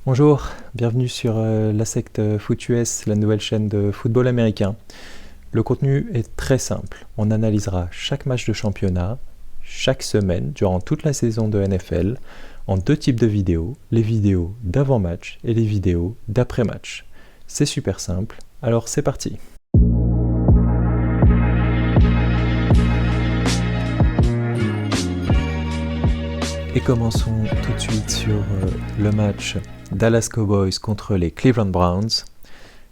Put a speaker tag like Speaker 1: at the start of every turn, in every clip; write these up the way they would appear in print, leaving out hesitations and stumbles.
Speaker 1: Bonjour, bienvenue sur la secte FootUS, la nouvelle chaîne de football américain. Le contenu est très simple. On analysera chaque match de championnat, chaque semaine, durant toute la saison de NFL, en deux types de vidéos, les vidéos d'avant-match et les vidéos d'après-match. C'est super simple, alors c'est parti. Et commençons tout de suite sur le match Dallas Cowboys contre les Cleveland Browns.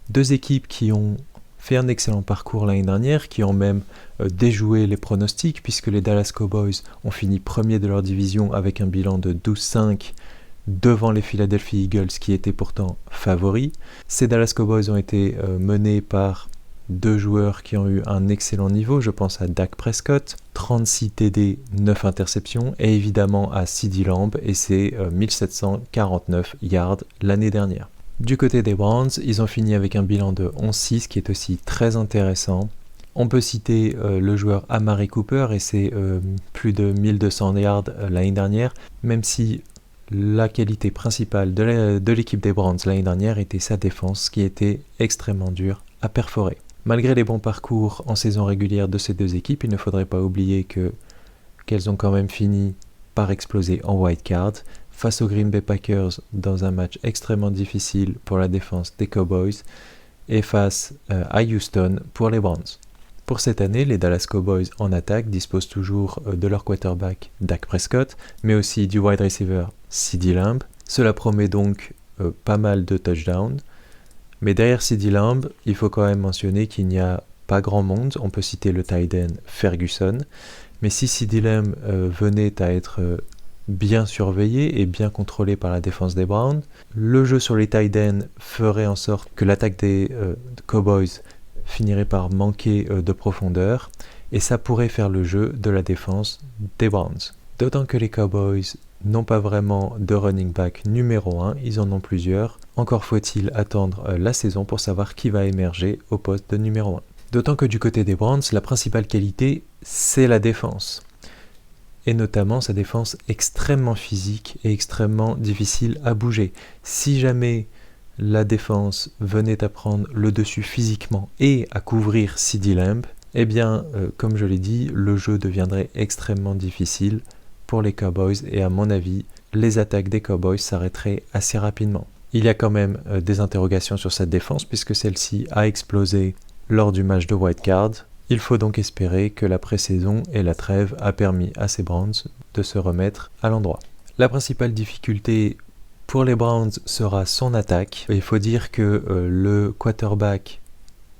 Speaker 1: Deux équipes qui ont fait un excellent parcours l'année dernière, qui ont même déjoué les pronostics, puisque les Dallas Cowboys ont fini premier de leur division avec un bilan de 12-5 devant les Philadelphia Eagles qui étaient pourtant favoris. Ces Dallas Cowboys ont été menés par deux joueurs qui ont eu un excellent niveau, je pense à Dak Prescott, 36 TD, 9 interceptions, et évidemment à CeeDee Lamb et ses 1749 yards l'année dernière. Du côté des Browns, ils ont fini avec un bilan de 11-6 qui est aussi très intéressant. On peut citer le joueur Amari Cooper et ses plus de 1200 yards l'année dernière, même si la qualité principale de l'équipe des Browns l'année dernière était sa défense qui était extrêmement dure à perforer. Malgré les bons parcours en saison régulière de ces deux équipes, il ne faudrait pas oublier qu'elles ont quand même fini par exploser en wild card face aux Green Bay Packers dans un match extrêmement difficile pour la défense des Cowboys et face à Houston pour les Browns. Pour cette année, les Dallas Cowboys en attaque disposent toujours de leur quarterback Dak Prescott, mais aussi du wide receiver CeeDee Lamb. Cela promet donc pas mal de touchdowns. Mais derrière CeeDee Lamb, il faut quand même mentionner qu'il n'y a pas grand monde. On peut citer le tight end Ferguson. Mais si CeeDee Lamb venait à être bien surveillé et bien contrôlé par la défense des Browns, le jeu sur les tight ends ferait en sorte que l'attaque des Cowboys finirait par manquer de profondeur. Et ça pourrait faire le jeu de la défense des Browns. D'autant que les Cowboys n'ont pas vraiment de running back numéro 1, ils en ont plusieurs. Encore faut-il attendre la saison pour savoir qui va émerger au poste de numéro 1. D'autant que du côté des Browns, la principale qualité, c'est la défense. Et notamment sa défense extrêmement physique et extrêmement difficile à bouger. Si jamais la défense venait à prendre le dessus physiquement et à couvrir CeeDee Lamb, eh bien, comme je l'ai dit, le jeu deviendrait extrêmement difficile pour les Cowboys et à mon avis, les attaques des Cowboys s'arrêteraient assez rapidement. Il y a quand même des interrogations sur cette défense puisque celle-ci a explosé lors du match de wild card. Il faut donc espérer que la pré-saison et la trêve a permis à ces Browns de se remettre à l'endroit. La principale difficulté pour les Browns sera son attaque. Il faut dire que le quarterback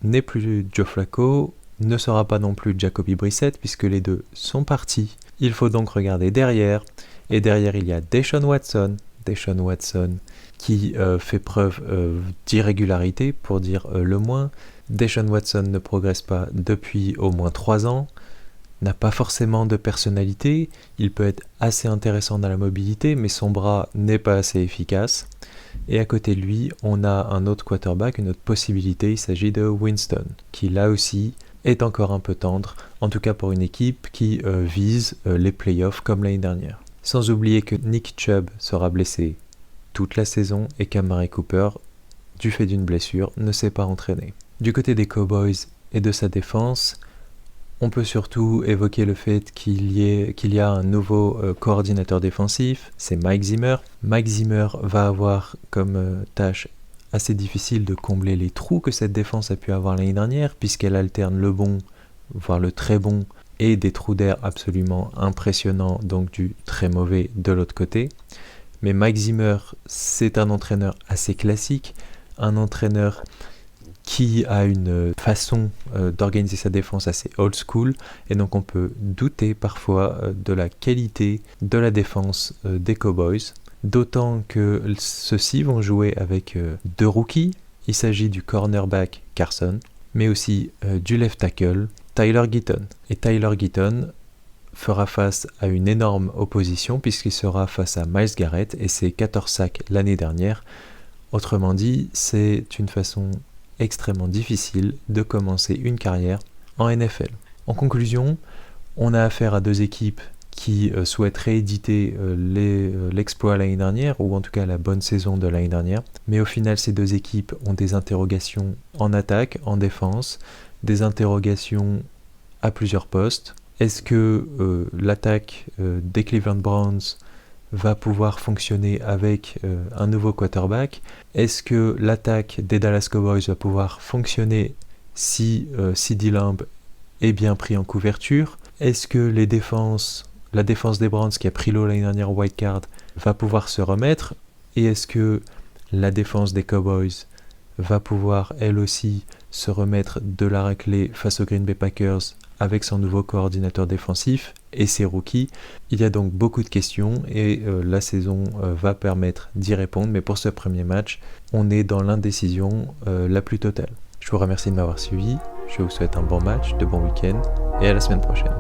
Speaker 1: n'est plus Joe Flacco, ne sera pas non plus Jacoby Brissett puisque les deux sont partis. Il faut donc regarder derrière, et derrière il y a Deshaun Watson qui fait preuve d'irrégularité pour dire le moins. Deshaun Watson ne progresse pas depuis au moins 3 ans, n'a pas forcément de personnalité, il peut être assez intéressant dans la mobilité mais son bras n'est pas assez efficace. Et à côté de lui, on a un autre quarterback, une autre possibilité, il s'agit de Winston, qui là aussi est encore un peu tendre, en tout cas pour une équipe qui vise les playoffs comme l'année dernière. Sans oublier que Nick Chubb sera blessé toute la saison et qu'Amari Cooper, du fait d'une blessure, ne s'est pas entraîné. Du côté des Cowboys et de sa défense, on peut surtout évoquer le fait qu'il y a un nouveau coordinateur défensif, c'est Mike Zimmer. Mike Zimmer va avoir comme tâche assez difficile de combler les trous que cette défense a pu avoir l'année dernière, puisqu'elle alterne le bon, voire le très bon, et des trous d'air absolument impressionnants, donc du très mauvais de l'autre côté. Mais Mike Zimmer, c'est un entraîneur assez classique, un entraîneur qui a une façon d'organiser sa défense assez old school, et donc on peut douter parfois de la qualité de la défense des Cowboys. D'autant que ceux-ci vont jouer avec deux rookies. Il s'agit du cornerback Carson, mais aussi du left tackle Tyler Gitton. Et Tyler Gitton fera face à une énorme opposition puisqu'il sera face à Myles Garrett et ses 14 sacs l'année dernière. Autrement dit, c'est une façon extrêmement difficile de commencer une carrière en NFL. En conclusion, on a affaire à deux équipes qui souhaitent rééditer l'exploit l'année dernière, ou en tout cas la bonne saison de l'année dernière. Mais au final, ces deux équipes ont des interrogations en attaque, en défense, des interrogations à plusieurs postes. Est-ce que l'attaque des Cleveland Browns va pouvoir fonctionner avec un nouveau quarterback? Est-ce que l'attaque des Dallas Cowboys va pouvoir fonctionner si CeeDee Lamb est bien pris en couverture? Est-ce que la défense des Browns qui a pris l'eau l'année dernière au wild card va pouvoir se remettre? Et est-ce que la défense des Cowboys va pouvoir elle aussi se remettre de la raclée face aux Green Bay Packers avec son nouveau coordinateur défensif et ses rookies? Il y a donc beaucoup de questions et la saison va permettre d'y répondre, mais pour ce premier match, on est dans l'indécision la plus totale. Je vous remercie de m'avoir suivi, je vous souhaite un bon match, de bons week-ends et à la semaine prochaine.